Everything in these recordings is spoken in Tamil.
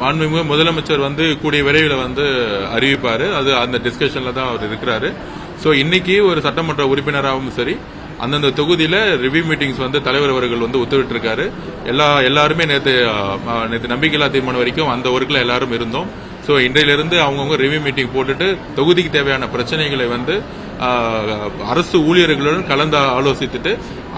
மாண்புமிகு முதலமைச்சர் வந்து கூடிய விரைவில் வந்து அறிவிப்பாரு. அது அந்த டிஸ்கஷன்ல தான் அவர் இருக்கிறாரு. சோ இன்னைக்கு ஒரு சட்டமன்ற உறுப்பினராகவும் சரி, அந்தந்த தொகுதியில ரிவ்யூ மீட்டிங்ஸ் வந்து தலைவர் அவர்கள் வந்து உத்தரவிட்டிருக்காரு. எல்லாருமே நேற்று நம்பிக்கையில்லா தீர்மானம் வரைக்கும் அந்த ஒர்க்ல எல்லாரும் இருந்தோம். சோ இன்றையிலிருந்து அவங்கவுங்க ரிவ்யூ மீட்டிங் போட்டுட்டு தொகுதிக்கு தேவையான பிரச்சனைகளை வந்து அரசு ஊழியர்களுடன் கலந்து ஆலோசித்துட்டு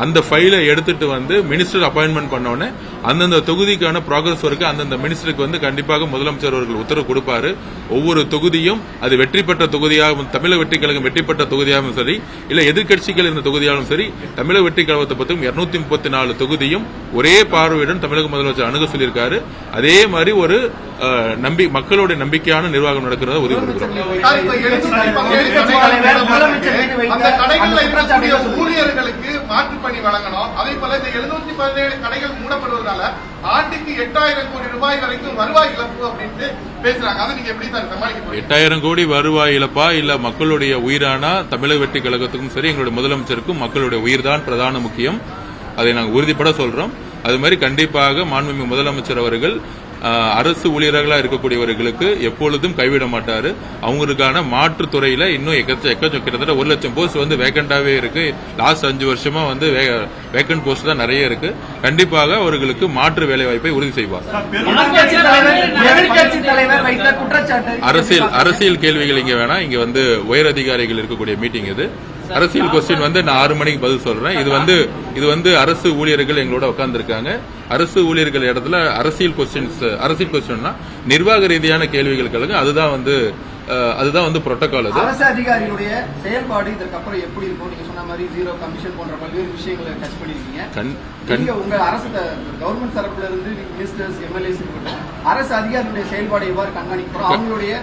அந்த ஃபைலை எடுத்துட்டு வந்து மினிஸ்டர் அப்பாயின்மெண்ட் பண்ணோன்னே அந்தந்த தொகுதிக்கான ப்ராக்ரஸ் ஒர்க்கு அந்தந்த மினிஸ்டருக்கு வந்து கண்டிப்பாக முதலமைச்சர் அவர்கள் உத்தரவு கொடுப்பாரு. ஒவ்வொரு தொகுதியும் அது வெற்றி பெற்ற தொகுதியாகவும் தமிழக வெற்றி கழகம் வெற்றி பெற்ற தொகுதியாகவும் சரி, இல்ல எதிர்க்கட்சிகள் இருந்த தொகுதியாகவும் சரி, தமிழக வெற்றி கழகத்தை பற்றும் 234 தொகுதியும் ஒரே பார்வையுடன் தமிழக முதலமைச்சர் அணுக சொல்லியிருக்காரு. அதே மாதிரி ஒரு மக்களுடைய நம்பிக்கையான நிர்வாகம் நடக்கிறத உறுதி கொடுக்கிறோம். பண்ணி வழங்கணும். அதே போல இந்த 717 கடைகள் மூடப்படுவதால ஆண்டுக்கு 8000 கோடி ரூபாய் வரைக்கும் வருவாய் இழப்பு அப்படின்னு பேசுறாங்க. அதை நீங்க எப்படி தான் சமாளிக்க? 8000 கோடி வருவாய் இழப்பா இல்ல மக்களுடைய உயிரானா? தமிழக வெற்றி கழகத்துக்கும் சரி, எங்களுடைய முதலமைச்சருக்கும் மக்களுடைய உயிர் தான் பிரதான முக்கியம். அதை நாங்கள் உறுதிப்பட சொல்றோம். அது மாதிரி கண்டிப்பாக மாண்புமிகு முதலமைச்சர் அவர்கள் அரசு ஊழியர்களா இருக்கக்கூடியவர்களுக்கு எப்பொழுதும் கைவிட மாட்டாரு. அவங்களுக்கான மாற்றுத்துறையில இன்னும் கிட்டத்தட்ட 1 லட்சம் போஸ்ட் வந்து வேக்கண்டாவே இருக்கு. லாஸ்ட் 5 வருஷமா வந்து வேக்கண்ட் போஸ்ட் தான் நிறைய இருக்கு. கண்டிப்பாக அவர்களுக்கு மாற்று வேலை வாய்ப்பை உறுதி செய்வார். அரசியல் கேள்விகள் இங்க வேணாம். இங்க வந்து உயர் அதிகாரிகள் இருக்கக்கூடிய மீட்டிங் இது. அரசியல் கொஸ்டின் வந்து நான் 6 மணிக்கு பதில் சொல்றேன். இது வந்து அரசு ஊழியர்கள் எங்களோட உட்கார்ந்துருக்காங்க. அரசு ஊழியர்கள் இடத்துல அரசியல் கொஸ்டின்னா நிர்வாக ரீதியான கேள்விகள் கேளுங்க. அதுதான் வந்து புரோட்டோகால். அது அரசு அதிகாரிகளுடைய செயல்பாடு இதற்கு அப்புறம் எப்படி இருக்கும்? நீங்க சொன்ன மாதிரி ஜீரோ கமிஷன் போன்ற பல்வேறு விஷயங்களை டச் பண்ணிருக்கீங்க. உங்க அரசு கவர்மெண்ட் தரப்புல இருந்து மினிஸ்டர்ஸ், எம்எல்ஏஸ் அரசு அதிகாரிகளுடைய செயல்பாடு எவ்வாறு கண்காணிக்கிறோம்? அவங்களுடைய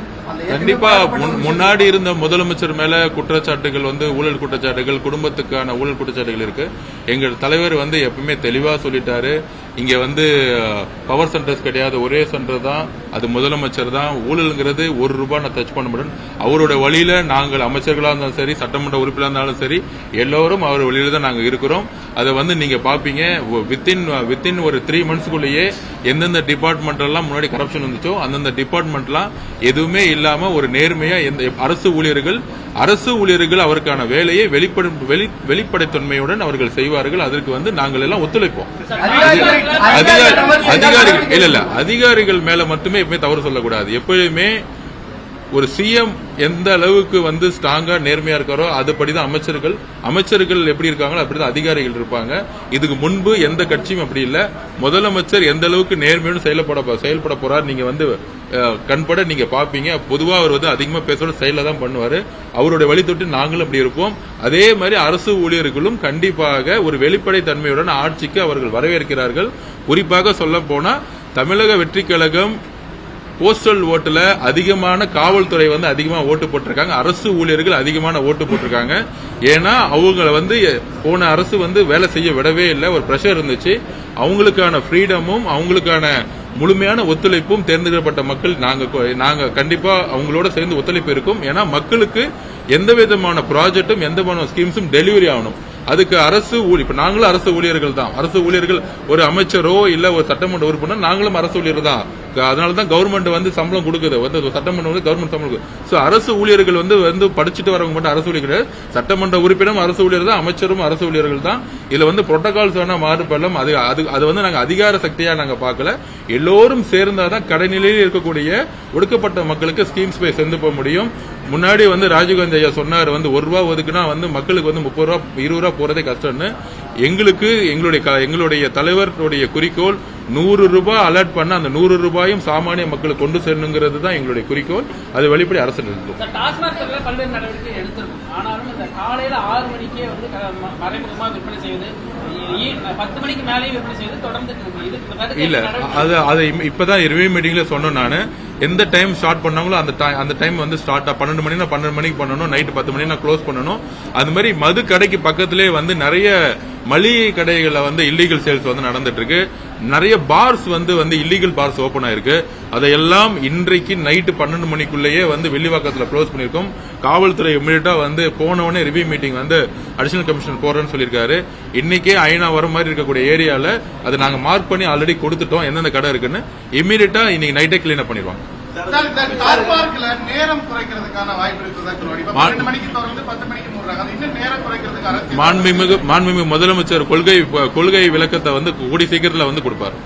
கண்டிப்பா முன்னாடி இருந்த முதலமைச்சர் மேல குற்றச்சாட்டுகள் வந்து ஊழல் குற்றச்சாட்டுகள், குடும்பத்துக்கான ஊழல் குற்றச்சாட்டுகள் இருக்கு. எங்கள் தலைவர் வந்து எப்பவுமே தெளிவா சொல்லிட்டாரு. இங்க வந்து பவர் சென்டர்ஸ் கிடையாது, ஒரே சென்டர் தான், அது முதலமைச்சர் தான். ஊழல்ங்கிறது ₹1 நான் டச் பண்ண முடியும். அவருடைய வழியில நாங்கள் அமைச்சர்களா இருந்தாலும் சரி, சட்டமன்ற உறுப்பினராக இருந்தாலும் சரி, எல்லோரும் அவர் வழியில தான் நாங்க இருக்கிறோம். அதை வந்து நீங்க பாப்பீங்க. வித்தின் ஒரு 3 மந்த்ஸ்க்குள்ளேயே எந்தெந்த டிபார்ட்மெண்ட் எல்லாம் முன்னாடி கரப்ஷன் வந்துச்சோ அந்தந்த டிபார்ட்மெண்ட்லாம் எதுவுமே இல்லாம ஒரு நேர்மையா அரசு ஊழியர்கள் அவருக்கான வேலையை வெளிப்படைத்தன்மையுடன் அவர்கள் செய்வார்கள். அதற்கு வந்து நாங்கள் எல்லாம் ஒத்துழைப்போம். அதிகாரிகள் மேல மட்டுமே எப்பவுமே தவறு சொல்லக்கூடாது. எப்பயுமே ஒரு சிஎம் எந்த அளவுக்கு வந்து ஸ்ட்ராங்கா நேர்மையா இருக்காரோ அதுபடிதான் அமைச்சர்கள் எப்படி இருக்காங்களோ அப்படிதான் அதிகாரிகள் இருப்பாங்க. இதுக்கு முன்பு எந்த கட்சியும் அப்படி இல்ல. முதலமைச்சர் எந்த அளவுக்கு நேர்மையோடு செயல்பட போறார் நீங்க வந்து கண்பட நீங்க பாப்பீங்க. பொதுவா அவர் வந்து அதிகமா பேசோட செயல தான் பண்ணுவாரு. அவருடைய வழித்தொட்டு நாங்களும் அப்படி இருப்போம். அதே மாதிரி அரசு ஊழியர்களும் கண்டிப்பாக ஒரு வெளிப்படை தன்மையுடன் ஆட்சிக்கு அவர்கள் வரவேற்கிறார்கள். குறிப்பாக சொல்ல போனா தமிழக வெற்றி கழகம் போஸ்டல் ஓட்டுல அதிகமான காவல்துறை வந்து அதிகமா ஓட்டு போட்டிருக்காங்க. அரசு ஊழியர்கள் அதிகமான ஓட்டு போட்டிருக்காங்க. ஏன்னா அவங்களை வந்து போன அரசு வந்து வேலை செய்ய விடவே இல்லை. ஒரு பிரஷர் இருந்துச்சு. அவங்களுக்கான ஃப்ரீடமும் அவங்களுக்கான முழுமையான ஒத்துழைப்பும் தேர்ந்தெடுக்கப்பட்ட மக்கள் நாங்க கண்டிப்பா அவங்களோட சேர்ந்து ஒத்துழைப்பு இருக்கும். ஏன்னா மக்களுக்கு எந்த விதமான ப்ராஜெக்டும் எந்த விதமான ஸ்கீம்ஸும் டெலிவரி ஆகணும். அதுக்கு இப்ப நாங்களும் அரசு ஊழியர்கள் தான். அரசு ஊழியர்கள் ஒரு அமைச்சரோ இல்ல ஒரு சட்டமன்ற உறுப்பினர் நாங்களும் அரசு ஊழியர் தான். அதனாலதான் கவர்மெண்ட் வந்து சம்பளம் கொடுக்குது. சட்டமன்றம் வந்து கவர்மெண்ட் சம்பளம் கொடுக்குது. அரசு ஊழியர்கள் வந்து படிச்சுட்டு வரவங்க மட்டும் அரசு ஊழியர்கள், சட்டமன்ற உறுப்பினரும் அரசு ஊழியர் தான், அமைச்சரும் அரசு ஊழியர்கள் தான். இதுல வந்து புரோட்டோகால்ஸ் வேணா மாறுபடலாம். அது வந்து நாங்க அதிகார சக்தியா நாங்க பார்க்கல. எல்லோரும் சேர்ந்தாதான் கடைநிலையில் இருக்கக்கூடிய ஒடுக்கப்பட்ட மக்களுக்கு ஸ்கீம்ஸ் போய் சேர்ந்து போக முடியும். முன்னாடி வந்து ராஜீவ்காந்தி ஐயா சொன்னார் வந்து ₹1 ஒதுக்குனா வந்து மக்களுக்கு வந்து ₹30 ₹20 போறதே கஷ்டம்னு. எங்களுடைய தலைவருடைய குறிக்கோள் ₹100 அலர்ட் பண்ண அந்த ₹100 சாமானிய மக்களுக்கு கொண்டு செல்லுங்கிறது தான் எங்களுடைய குறிக்கோள். அது வெளிப்படை அரசு நிறுத்தும். பல்வேறு நடவடிக்கை எடுத்திருக்கும். ஆனாலும் இந்த காலையில 6 மணிக்கே வந்து மறைமுகமாக விற்பனை செய்வது, 10 மணிக்கு மேலேயும் விற்பனை செய்வது தொடர்ந்து இல்ல. அது இப்பதான் ரிவ்யூ மீட்டிங்ல சொன்னோம். நானு எந்த டைம் ஸ்டார்ட் பண்ணாங்களோ அந்த டைம் வந்து ஸ்டார்ட் 12 மணினா 12 மணிக்கு பண்ணணும், நைட் 10 மணினா க்ளோஸ் பண்ணணும். அது மாதிரி மது கடைக்கு பக்கத்திலே வந்து நிறைய மளிகை கடைகள்ல வந்து இல்லீகல் சேல்ஸ் வந்து நடந்துட்டு இருக்கு. நிறைய பார்ஸ் வந்து இல்லீகல் பார்ஸ் ஓபன் ஆயிருக்கு. அதையெல்லாம் இன்றைக்கு நைட்டு 12 மணிக்குள்ளேயே வெள்ளிவாக்கத்துல க்ளோஸ் பண்ணிருக்கோம். காவல்துறை இமிடியட்டா போனவனே ரிவ்யூ மீட்டிங் அடிஷனல் கமிஷனர் போறேன்னு சொல்லியிருக்காரு. இன்னைக்கே ஐநா வர மாதிரி இருக்கக்கூடிய ஏரியால அதை நாங்க மார்க் பண்ணி ஆல்ரெடி கொடுத்துட்டோம் எந்தெந்த கடை இருக்குன்னு. இமிடியட்டா இன்னைக்கு நைட்டே கிளீன் அப் பண்ணிடுவாங்க. நேரம் குறைக்கிறதுக்கான வாய்ப்பு இருக்குதா? 12 மணிக்கு தொடர்ந்து 10 மணிக்கு மூடுறாங்க. அது இன்னும் நேரம் குறைக்கிறதுக்கு மாண்புமிகு முதலமைச்சர் கொள்கை விளக்கத்தை கூடி சீக்கிரத்துல கொடுப்பாரு.